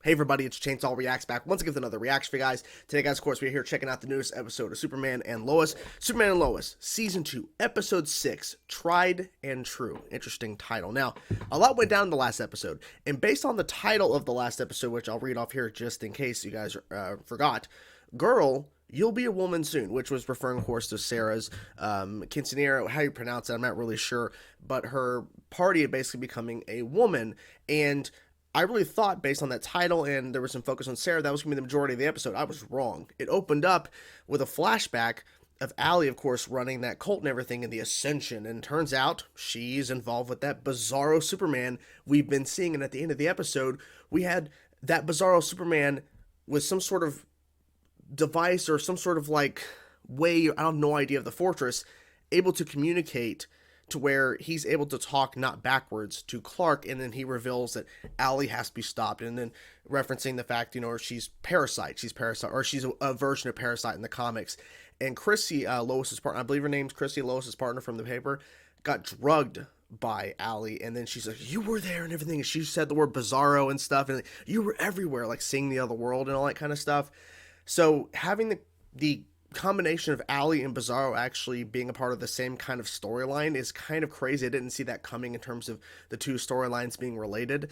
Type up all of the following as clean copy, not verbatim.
Hey everybody, it's Chainsaw Reacts back once again with another reaction for you guys. Today guys, of course, we're here checking out the newest episode of Superman and Lois. Superman and Lois, Season 2, Episode 6, Tried and True. Interesting title. Now, a lot went down in the last episode, and based on the title of the last episode, which I'll read off here just in case you guys forgot, Girl, You'll Be a Woman Soon, which was referring, of course, to Sarah's quinceanera, how you pronounce it, I'm not really sure, but her party of basically becoming a woman, and I really thought, based on that title and there was some focus on Sarah, that was going to be the majority of the episode. I was wrong. It opened up with a flashback of Allie, of course, running that cult and everything in the Ascension. And turns out she's involved with that Bizarro Superman we've been seeing. And at the end of the episode, we had that Bizarro Superman with some sort of device or some sort of like way, I have no idea, of the fortress, able to communicate to where he's able to talk not backwards to Clark, and then he reveals that Allie has to be stopped, and then referencing the fact, you know, she's Parasite, or she's a version of Parasite in the comics, and Chrissy, Lois's partner, I believe her name's Chrissy, Lois's partner from the paper, got drugged by Allie, and then she's like, you were there and everything, and she said the word Bizarro and stuff, and you were everywhere, like seeing the other world and all that kind of stuff. So having the combination of Allie and Bizarro actually being a part of the same kind of storyline is kind of crazy. I didn't see that coming in terms of the two storylines being related.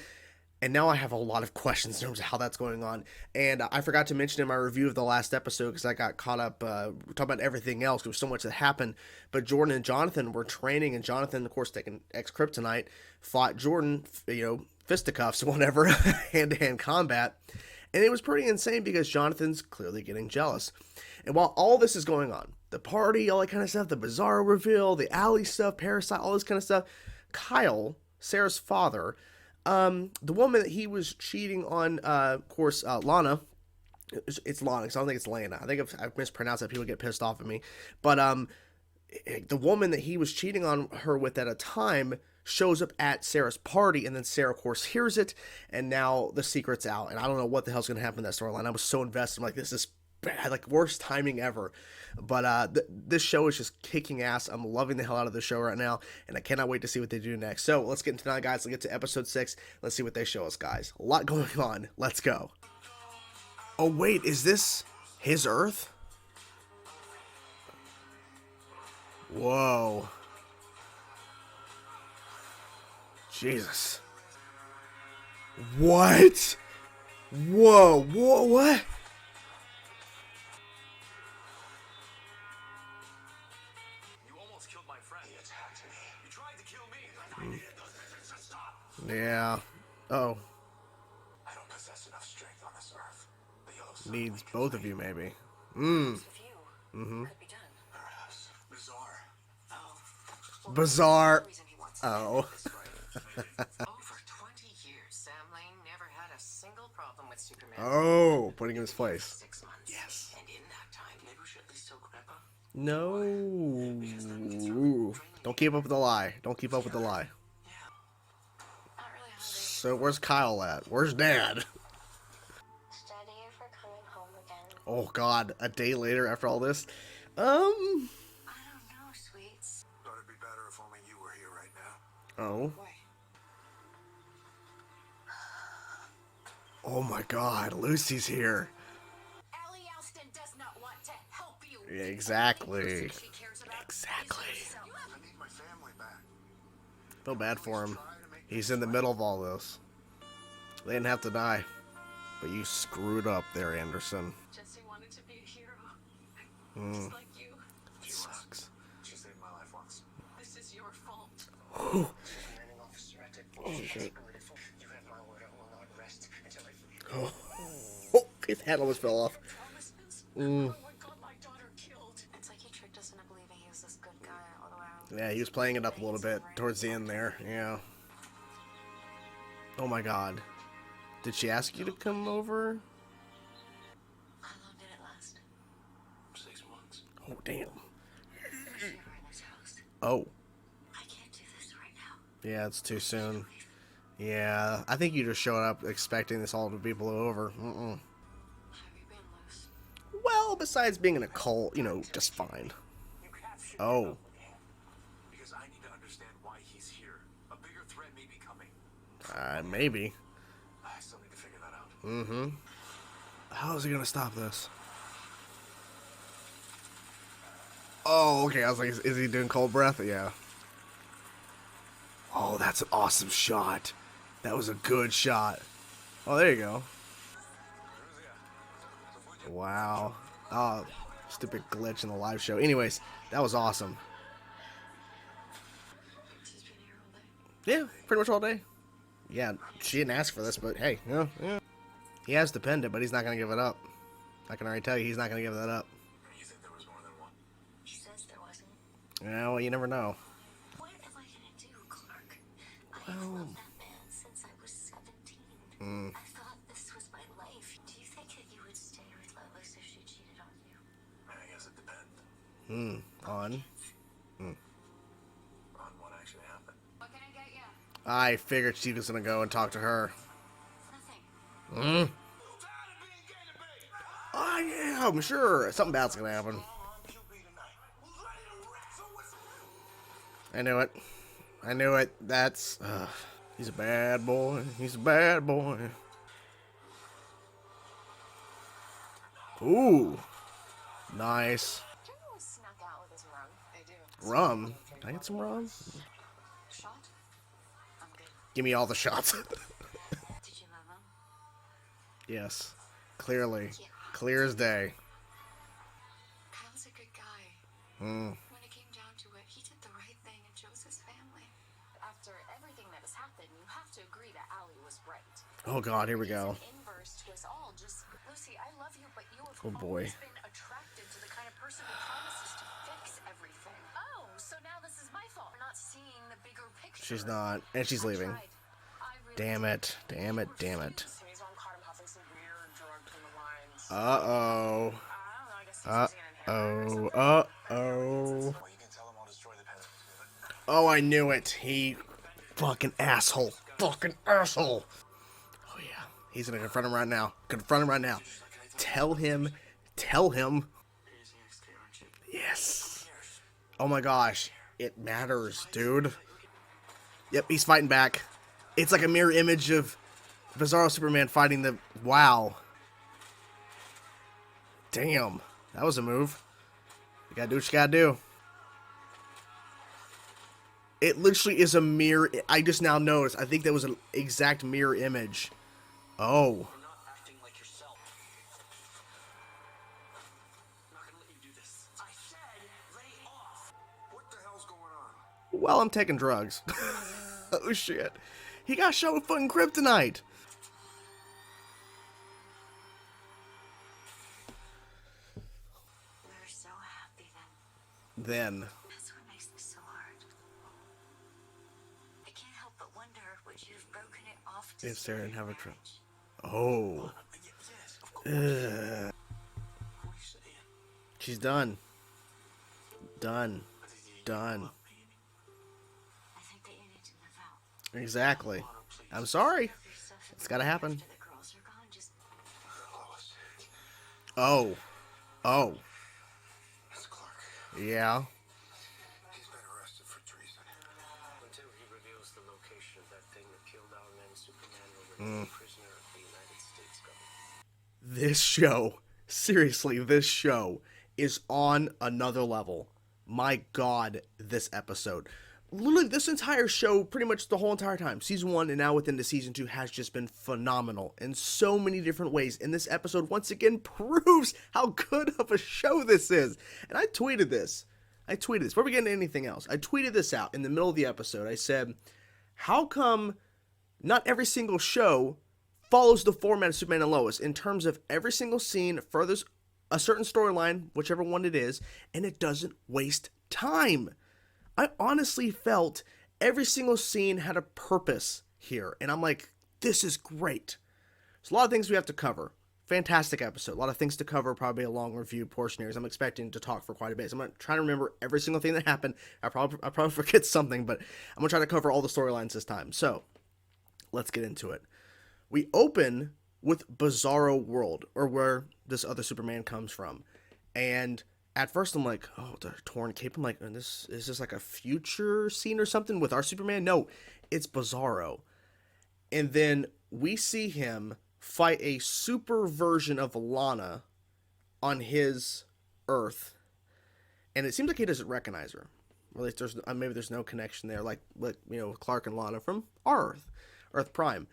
And now I have a lot of questions in terms of how that's going on. And I forgot to mention in my review of the last episode, because I got caught up talking about everything else. There was so much that happened. But Jordan and Jonathan were training, and Jonathan, of course, taking X-Kryptonite, fought Jordan, you know, fisticuffs, whatever, hand-to-hand combat. And it was pretty insane because Jonathan's clearly getting jealous. And while all this is going on, the party, all that kind of stuff, the Bizarro reveal, the Allie stuff, Parasite, all this kind of stuff, Kyle, Sarah's father, the woman that he was cheating on, of course, Lana, it's Lana, because I don't think it's Lana. I think if I mispronounce that, people get pissed off at me. But the woman that he was cheating on her with at a time shows up at Sarah's party, and then Sarah, of course, hears it, and now the secret's out, and I don't know what the hell's going to happen in that storyline. I was so invested. I'm like, this is bad, like worst timing ever. But this show is just kicking ass. I'm loving the hell out of the show right now, and I cannot wait to see what they do next. So let's get into that, guys. Let's get to episode 6. Let's see what they show us, guys. A lot going on. Let's go. Oh wait, is this his Earth? Whoa. Jesus. What? Whoa, whoa, what? You almost killed my friend. He attacked me. You tried to kill me. Stop. Yeah. Oh. I don't possess enough strength on this earth. The yellow sun Needs both of you, maybe. Perhaps. Bizarre. Bizarre. Oh. Over 20 years, Sam Lane never had a single problem with Superman. Oh, putting him in his place. 6 months. Yes. And in that time, maybe we should at least tell Grandpa. No. Don't keep up with the lie. Don't keep up with the lie. Not really hungry. So where's Kyle at? Where's Dad? Studying for coming home again. Oh God, a day later after all this. I don't know, sweets. Thought it'd be better if only you were here right now. Oh. Why? Oh my God, Lucy's here. Ellie Alston does not want to help you. Yeah, exactly. She cares about Exactly. is herself. I need my family back. Feel bad for him. He's in the middle of all this. They didn't have to die, but you screwed up there, Anderson. Jesse wanted to be a hero. Just like you. It sucks. She saved my life once. This is your fault. Oh shit. You have my word. I will not rest until I free you. Oh, his head almost fell off. Promises? Oh, I got my daughter killed. It's like he tricked us into believing he was this good guy all the way. Yeah, he was playing it up a little bit towards the end there. Yeah. Oh my God. Did she ask you to come over? How long did it last? 6 months. Oh, damn. We're in his house. Oh. I can't do this right now. Yeah, it's too soon. Yeah, I think you just showed up expecting this all to be blow over. Have you been loose? Well, besides being in a cult, you know, just fine. You captured Oh. because I need to understand why he's here. A bigger threat may be coming. Maybe. I still need to figure that out. Mm-hmm. How is he gonna stop this? Oh, okay. I was like, is he doing cold breath? Yeah. Oh, that's an awesome shot. That was a good shot. Oh, there you go. Wow. Oh, stupid glitch in the live show. Anyways, that was awesome. She's been here all day. Yeah, pretty much all day. Yeah, she didn't ask for this, but hey, yeah. He has the pendant, but he's not going to give it up. I can already tell you he's not going to give that up. You think there was more than one? She says there wasn't. Yeah, well, you never know. What am I gonna do, Clark? I've loved that man since I was 17. I thought this was my life. Do you think that you would stay with Lois if she cheated on you? I guess it depends On. on what actually happened. What can I get you? I figured she was going to go and talk to her. Nothing. I am sure something bad's going to happen. I knew it. I knew it. That's... he's a bad boy. He's a bad boy. Ooh. Nice. Do you always snuck out with his rum? I do. Rum. Can I get some rum? Shot? I'm good. Give me all the shots. Did you love him? Yes. Clearly. Clear as day. Kyle's a good guy. Hmm. When it came down to it, he did the right thing and chose his family. After everything that has happened, you have to agree that Allie was right. Oh god, here we go. It's an inverse to us all. Just, Lucy, I love you, but you have Oh, boy. always been attracted to the kind of person who promises to fix everything. Oh, so now this is my fault for not seeing the bigger picture. She's not. And she's leaving. I really Damn it. Damn it. Damn it. Sammy's mom caught him huffing some weird drug from the lines. Uh-oh. I don't know, I guess he's using an inhaler or something. Uh-oh. Well, you can tell him I'll destroy the pendant. Oh, I knew it. He... Fucking asshole. Fucking asshole. Oh, yeah. He's gonna confront him right now. Confront him right now. Tell him. Tell him. Yes. Oh my gosh. It matters, dude. Yep, he's fighting back. It's like a mirror image of Bizarro Superman fighting the... Wow. Damn. That was a move. You gotta do what you gotta do. It literally is a mirror... I just now noticed. I think that was an exact mirror image. Oh. You're not acting like yourself. I'm not gonna let you do this. I said lay off. What the hell's going on? Well, I'm taking drugs. Oh, shit. He got shot with fucking kryptonite. We were so happy then. That's what makes this so hard. I can't help but wonder, would you have broken it off to If stay Sarah in didn't have a marriage? Oh. Yes, of course. Ugh. What are you saying? She's done. Done. Done. I think that you need to move out. Exactly. I'm sorry. Yourself in It's gotta happen. After the girls are gone, just Lois. Oh. Oh. That's Clark. Yeah. He's been arrested for treason. Until he reveals the location of that thing that killed our man Superman, will remain a prisoner of the United States government. This show, seriously, this show is on another level. My god, this episode. Literally, this entire show, pretty much the whole entire time, season 1 and now within the season 2, has just been phenomenal in so many different ways. And this episode, once again, proves how good of a show this is. And I tweeted this. Before we get into anything else, I tweeted this out in the middle of the episode. I said, how come not every single show follows the format of Superman and Lois in terms of every single scene furthers a certain storyline, whichever one it is, and it doesn't waste time? I honestly felt every single scene had a purpose here, and I'm like, this is great. There's a lot of things we have to cover. Fantastic episode. A lot of things to cover, probably a long review portion here, as I'm expecting to talk for quite a bit. So I'm going to try to remember every single thing that happened. I probably forget something, but I'm going to try to cover all the storylines this time. So, let's get into it. We open with Bizarro World, or where this other Superman comes from. And at first I'm like, oh, the torn cape. I'm like, is this like a future scene or something with our Superman? No, it's Bizarro. And then we see him fight a super version of Lana on his Earth, and it seems like he doesn't recognize her. Or at least there's maybe there's no connection there, like Clark and Lana from our Earth, Earth Prime.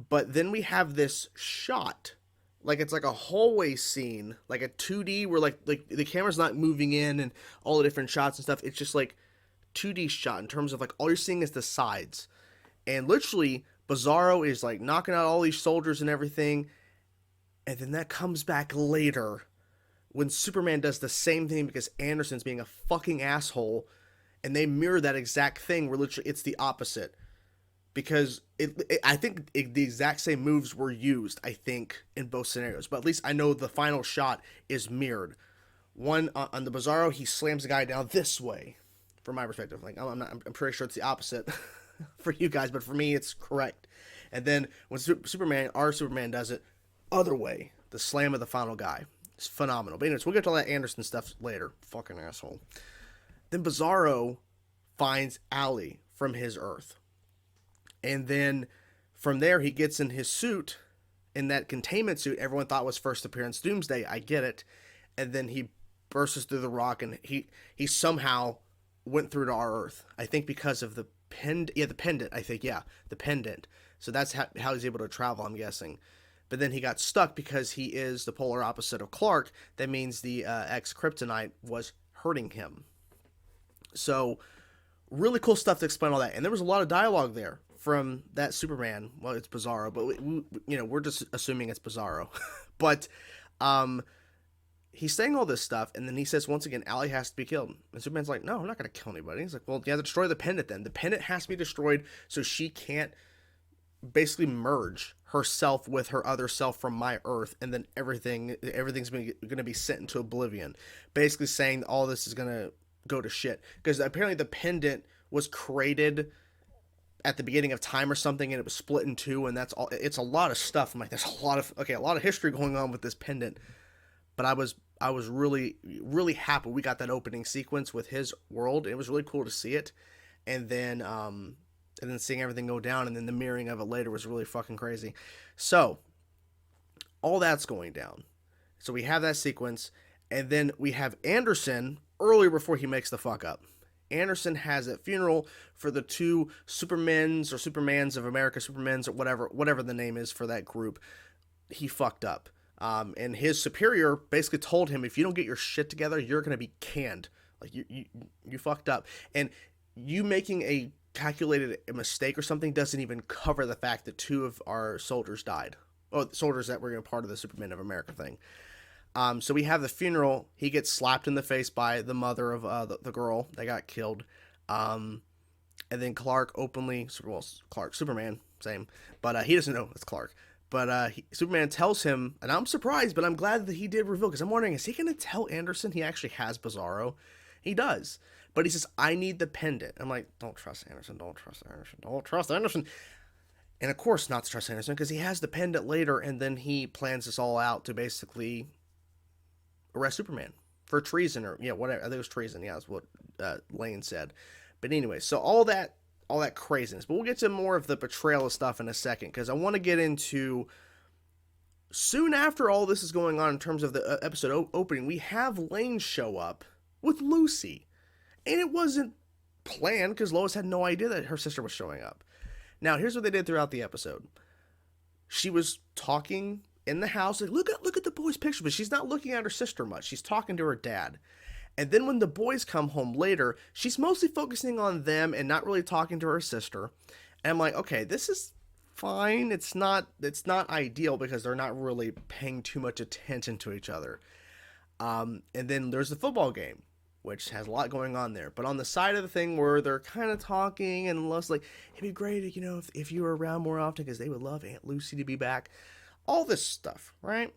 But then we have this shot, like it's like a hallway scene, like a 2D where like the camera's not moving in and all the different shots and stuff. It's just like 2D shot in terms of like all you're seeing is the sides, and literally Bizarro is like knocking out all these soldiers and everything, and then that comes back later when Superman does the same thing because Anderson's being a fucking asshole, and they mirror that exact thing where literally it's the opposite. Because I think the exact same moves were used, I think, in both scenarios. But at least I know the final shot is mirrored. One, on the Bizarro, he slams the guy down this way, from my perspective. Like, I'm pretty sure it's the opposite for you guys, but for me, it's correct. And then when our Superman does it, other way, the slam of the final guy. It's phenomenal. But anyways, we'll get to all that Anderson stuff later. Fucking asshole. Then Bizarro finds Allie from his Earth. And then from there, he gets in his suit, in that containment suit everyone thought was first appearance Doomsday. I get it. And then he bursts through the rock, and he somehow went through to our Earth. I think because of the pendant. Yeah, the pendant, I think. Yeah, the pendant. So that's how he's able to travel, I'm guessing. But then he got stuck because he is the polar opposite of Clark. That means the ex-kryptonite was hurting him. So really cool stuff to explain all that. And there was a lot of dialogue there from that Superman. Well, it's Bizarro, but we're just assuming it's Bizarro. But he's saying all this stuff, and then he says once again, Allie has to be killed. And Superman's like, no, I'm not going to kill anybody. He's like, well, you have to destroy the pendant then. The pendant has to be destroyed so she can't basically merge herself with her other self from my Earth, and then everything's going to be sent into oblivion. Basically saying all this is going to go to shit. Because apparently the pendant was created at the beginning of time or something, and it was split in two, and that's all. It's a lot of stuff. I'm like, there's a lot of history going on with this pendant. But I was really, really happy we got that opening sequence with his world. It was really cool to see it. And then seeing everything go down, and then the mirroring of it later was really fucking crazy. So all that's going down. So we have that sequence, and then we have Anderson earlier before he makes the fuck up. Anderson has a funeral for the two Supermans or Supermans of America, Supermans or whatever the name is for that group. He fucked up. And his superior basically told him, if you don't get your shit together, you're going to be canned. Like, you fucked up. And you making a calculated mistake or something doesn't even cover the fact that two of our soldiers died. Oh, soldiers that were part of the Superman of America thing. So we have the funeral. He gets slapped in the face by the mother of the girl that got killed. And then Clark Superman, same. But he doesn't know it's Clark. But Superman tells him, and I'm surprised, but I'm glad that he did reveal, because I'm wondering, is he going to tell Anderson he actually has Bizarro? He does. But he says, I need the pendant. I'm like, don't trust Anderson, don't trust Anderson, don't trust Anderson. And of course not to trust Anderson, because he has the pendant later, and then he plans this all out to basically arrest Superman for treason, or whatever. I think it was treason. Yeah, that's what Lane said. But anyway, so all that craziness. But we'll get to more of the betrayal stuff in a second, because I want to get into, soon after all this is going on in terms of the episode opening, we have Lane show up with Lucy. And it wasn't planned, because Lois had no idea that her sister was showing up. Now, here's what they did throughout the episode. She was talking in the house, like, look at the boys' picture, but she's not looking at her sister much. She's talking to her dad. And then when the boys come home later, she's mostly focusing on them and not really talking to her sister. And I'm like, okay, this is fine. It's not ideal, because they're not really paying too much attention to each other. And then there's the football game, which has a lot going on there. But on the side of the thing where they're kind of talking, and Lois like, it'd be great, if you were around more often, because they would love Aunt Lucy to be back. All this stuff, right?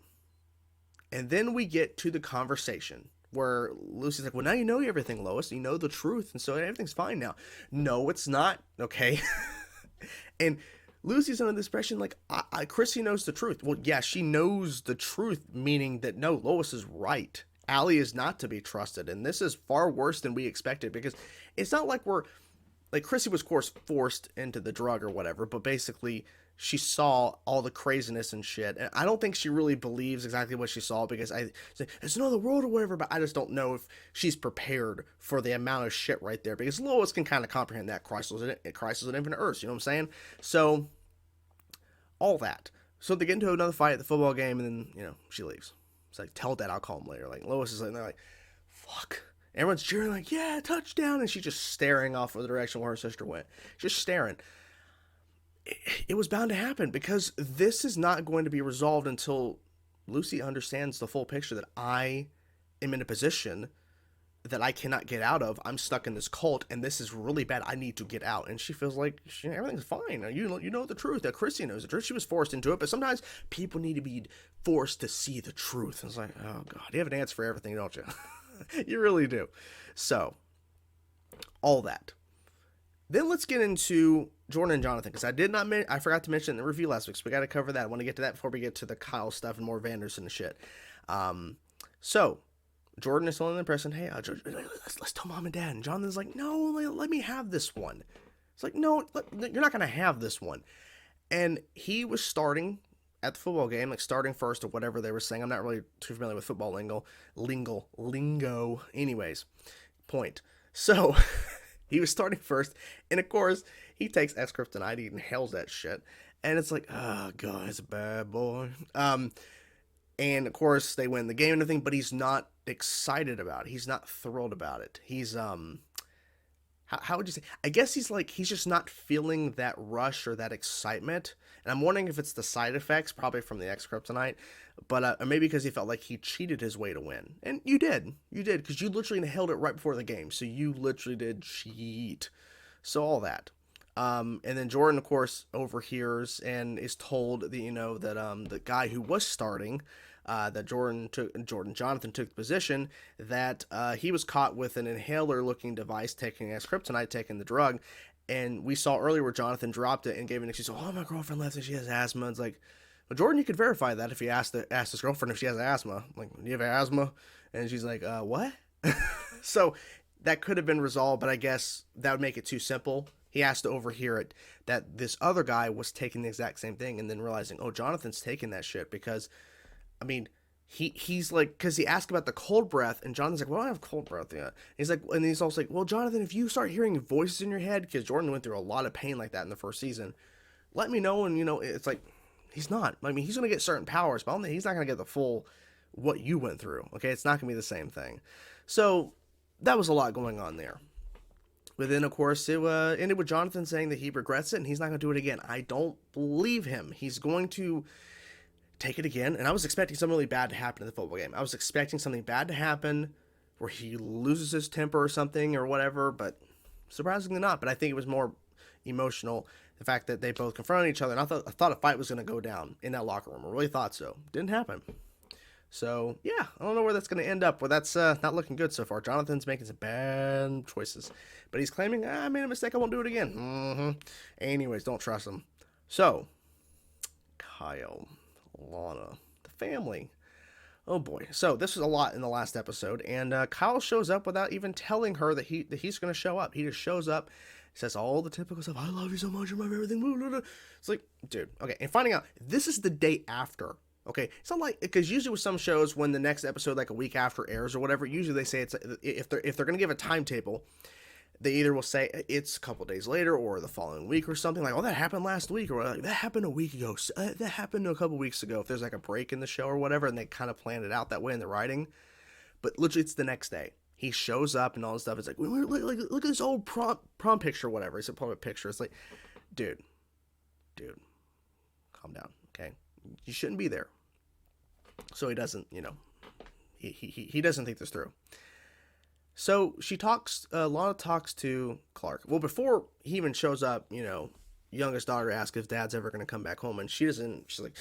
And then we get to the conversation where Lucy's like, well, now you know everything, Lois. You know the truth, and so everything's fine now. No, it's not, okay? And Lucy's under the expression, like, Chrissy knows the truth. Well, yeah, she knows the truth, meaning that, no, Lois is right. Allie is not to be trusted, and this is far worse than we expected, because it's not like Chrissy was, of course, forced into the drug or whatever, but basically she saw all the craziness and shit. And I don't think she really believes exactly what she saw, because it's another world or whatever, but I just don't know if she's prepared for the amount of shit right there, because Lois can kind of comprehend that Crisis on Infinite Earths, you know what I'm saying? So, all that. So they get into another fight at the football game, and then, you know, she leaves. It's like, tell Dad I'll call him later. Like, Lois is like, they're like, fuck. Everyone's cheering like, yeah, touchdown, and she's just staring off of the direction where her sister went. Just staring. It was bound to happen, because this is not going to be resolved until Lucy understands the full picture, that I am in a position that I cannot get out of. I'm stuck in this cult, and this is really bad. I need to get out. And she feels like everything's fine. You know the truth. That Chrissy knows the truth. She was forced into it, but sometimes people need to be forced to see the truth. And it's like, oh God, you have an answer for everything, don't you? You really do. So, all that. Then let's get into Jordan and Jonathan, because I forgot to mention in the review last week, so we got to cover that. I want to get to that before we get to the Kyle stuff and more Vanderson and shit. So Jordan is still in the prison. Hey, let's tell Mom and Dad. And Jonathan's like, no, let me have this one. It's like, no, you're not going to have this one. And he was starting at the football game, like starting first or whatever they were saying. I'm not really too familiar with football lingo. Anyways, point. So he was starting first, and of course, he takes S-kryptonite, he inhales that shit, and it's like, oh God, he's a bad boy. And of course, they win the game and everything, but he's not excited about it. He's not thrilled about it. He's, how would you say? I guess he's just not feeling that rush or that excitement. And I'm wondering if it's the side effects, probably from the S-kryptonite, but maybe because he felt like he cheated his way to win. And you did, because you literally inhaled it right before the game. So you literally did cheat. So all that. And then Jordan, of course, overhears and is told that, that the guy who was starting, that Jonathan took the position, that he was caught with an inhaler-looking device, taking S-kryptonite, taking the drug. And we saw earlier where Jonathan dropped it and gave an excuse. Oh, my girlfriend left and she has asthma. It's like, well, Jordan, you could verify that if you asked his girlfriend if she has asthma. Like, do you have asthma? And she's like, what? So that could have been resolved, but I guess that would make it too simple. He has to overhear it, that this other guy was taking the exact same thing, and then realizing, oh, Jonathan's taking that shit, because, I mean, he's like, because he asked about the cold breath, and Jonathan's like, well, I don't have cold breath yet. He's like, and he's also like, well, Jonathan, if you start hearing voices in your head, because Jordan went through a lot of pain like that in the first season, let me know. And, it's like, he's not. I mean, he's going to get certain powers, but he's not going to get the full what you went through, okay? It's not going to be the same thing. So, that was a lot going on there. But then, of course, it ended with Jonathan saying that he regrets it, and he's not going to do it again. I don't believe him. He's going to take it again, and I was expecting something really bad to happen in the football game. I was expecting something bad to happen where he loses his temper or something or whatever, but surprisingly not. But I think it was more emotional, the fact that they both confronted each other, and I thought a fight was going to go down in that locker room. I really thought so. Didn't happen. So, yeah, I don't know where that's going to end up, but that's not looking good so far. Jonathan's making some bad choices, but he's claiming, I made a mistake, I won't do it again. Anyways, don't trust him. So, Kyle, Lana, the family. Oh boy. So this was a lot in the last episode, and Kyle shows up without even telling her that he's going to show up. He just shows up, says all the typical stuff. I love you so much. You love everything. It's like, dude. Okay, and finding out this is the day after. Okay, it's not like, because usually with some shows, when the next episode, like a week after airs or whatever, usually they say it's, if they're going to give a timetable, they either will say it's a couple days later or the following week or something, like, oh, that happened last week, or like, that happened a week ago, that happened a couple weeks ago, if there's like a break in the show or whatever, and they kind of planned it out that way in the writing. But literally, it's the next day. He shows up and all this stuff. It's like, look at this old prom picture or whatever. It's a prom picture. It's like, dude, calm down, okay? You shouldn't be there. So he doesn't, he doesn't think this through. So Lana talks to Clark. Well, before he even shows up, youngest daughter asks if dad's ever going to come back home. And she's like,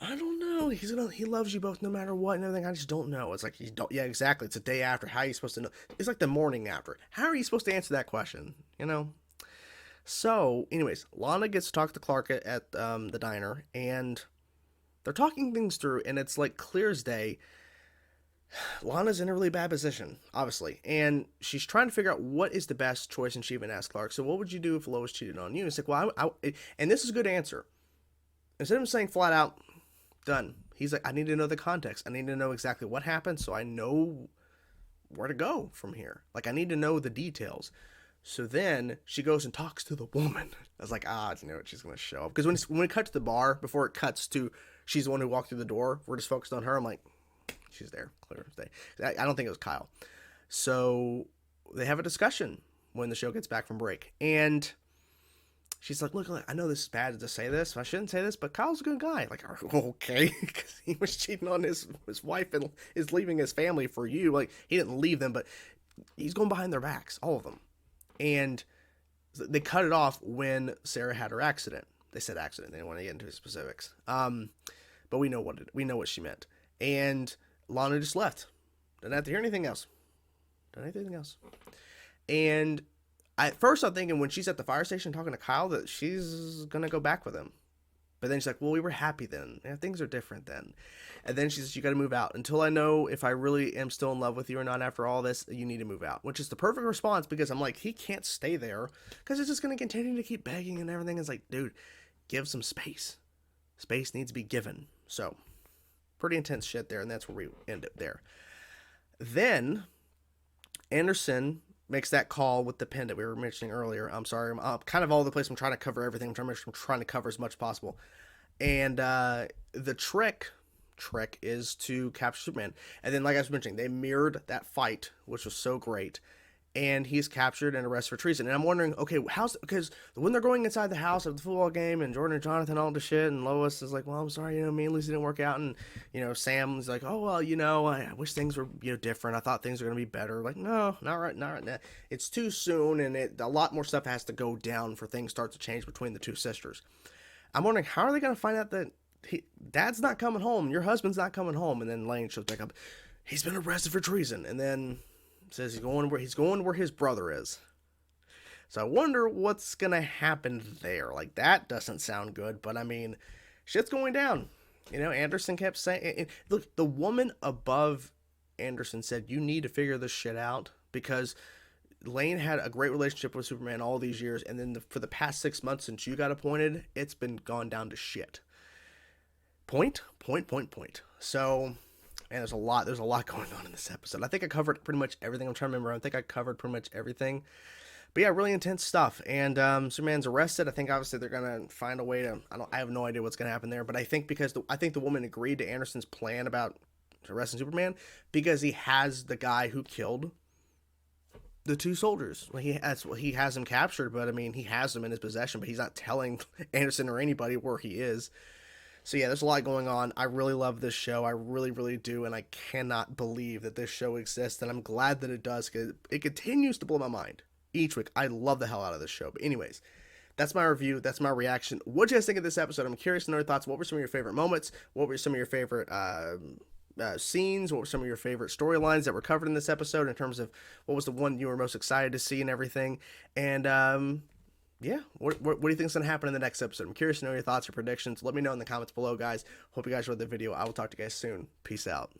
I don't know. He loves you both no matter what and everything. I just don't know. It's like, yeah, exactly. It's a day after. How are you supposed to know? It's like the morning after. How are you supposed to answer that question? So anyways, Lana gets to talk to Clark at the diner, and they're talking things through, and it's like clear as day. Lana's in a really bad position, obviously, and she's trying to figure out what is the best choice, and she even asked Clark, so what would you do if Lois cheated on you? And it's like, well, and this is a good answer. instead of him saying flat out, done, he's like, I need to know the context. I need to know exactly what happened so I know where to go from here. Like, I need to know the details. So then she goes and talks to the woman. I was like, I know what she's going to show up. Because when we cut to the bar, before it cuts to she's the one who walked through the door, we're just focused on her. I'm like, she's there, clear as day. I don't think it was Kyle. So they have a discussion when the show gets back from break. And she's like, look, I know this is bad to say this. I shouldn't say this, but Kyle's a good guy. Like, okay. Because he was cheating on his wife and is leaving his family for you. Like, he didn't leave them, but he's going behind their backs, all of them. And they cut it off when Sarah had her accident. They said accident. They didn't want to get into specifics. But we know what she meant. And Lana just left. Didn't have to hear anything else. And at first I'm thinking when she's at the fire station talking to Kyle that she's going to go back with him. But then she's like, well, we were happy then. Yeah, things are different then. And then she says, you got to move out. Until I know if I really am still in love with you or not after all this, you need to move out. Which is the perfect response because I'm like, he can't stay there because it's just going to continue to keep begging and everything. It's like, dude, give some space. Space needs to be given. So, pretty intense shit there, and that's where we end it there. Then, Anderson makes that call with the pen that we were mentioning earlier. I'm sorry, I'm kind of all over the place. I'm trying to cover everything. I'm trying to cover as much as possible. And the trick is to capture Superman. And then, like I was mentioning, they mirrored that fight, which was so great. And he's captured and arrested for treason. And I'm wondering, okay, because when they're going inside the house of the football game and Jordan and Jonathan, all the shit, and Lois is like, well, I'm sorry, me and Lucy didn't work out. And, Sam's like, oh, well, I wish things were, different. I thought things were going to be better. Like, no, not right now. It's too soon, and a lot more stuff has to go down for things start to change between the two sisters. I'm wondering, how are they going to find out that Dad's not coming home, your husband's not coming home? And then Lane shows back up, he's been arrested for treason. And then says he's going where his brother is. So I wonder what's gonna happen there. Like, that doesn't sound good, but I mean, shit's going down. Anderson kept saying, look, the woman above Anderson said, you need to figure this shit out, because Lane had a great relationship with Superman all these years, and then for the past 6 months since you got appointed, it's been gone down to shit. Point. So, man, there's a lot going on in this episode. I think I covered pretty much everything. I'm trying to remember. I think I covered pretty much everything. But yeah, really intense stuff. And Superman's arrested. I think obviously they're gonna find a way to. I have no idea what's gonna happen there. But I think because the woman agreed to Anderson's plan about arresting Superman because he has the guy who killed the two soldiers. Well, he has him captured, but I mean, he has them in his possession, but he's not telling Anderson or anybody where he is. So yeah, there's a lot going on. I really love this show. I really, really do. And I cannot believe that this show exists. And I'm glad that it does, because it continues to blow my mind each week. I love the hell out of this show. But anyways, that's my review. That's my reaction. What do you guys think of this episode? I'm curious to know your thoughts. What were some of your favorite moments? What were some of your favorite scenes? What were some of your favorite storylines that were covered in this episode in terms of what was the one you were most excited to see and everything? And yeah, what do you think is going to happen in the next episode? I'm curious to know your thoughts or predictions. Let me know in the comments below, guys. Hope you guys enjoyed the video. I will talk to you guys soon. Peace out.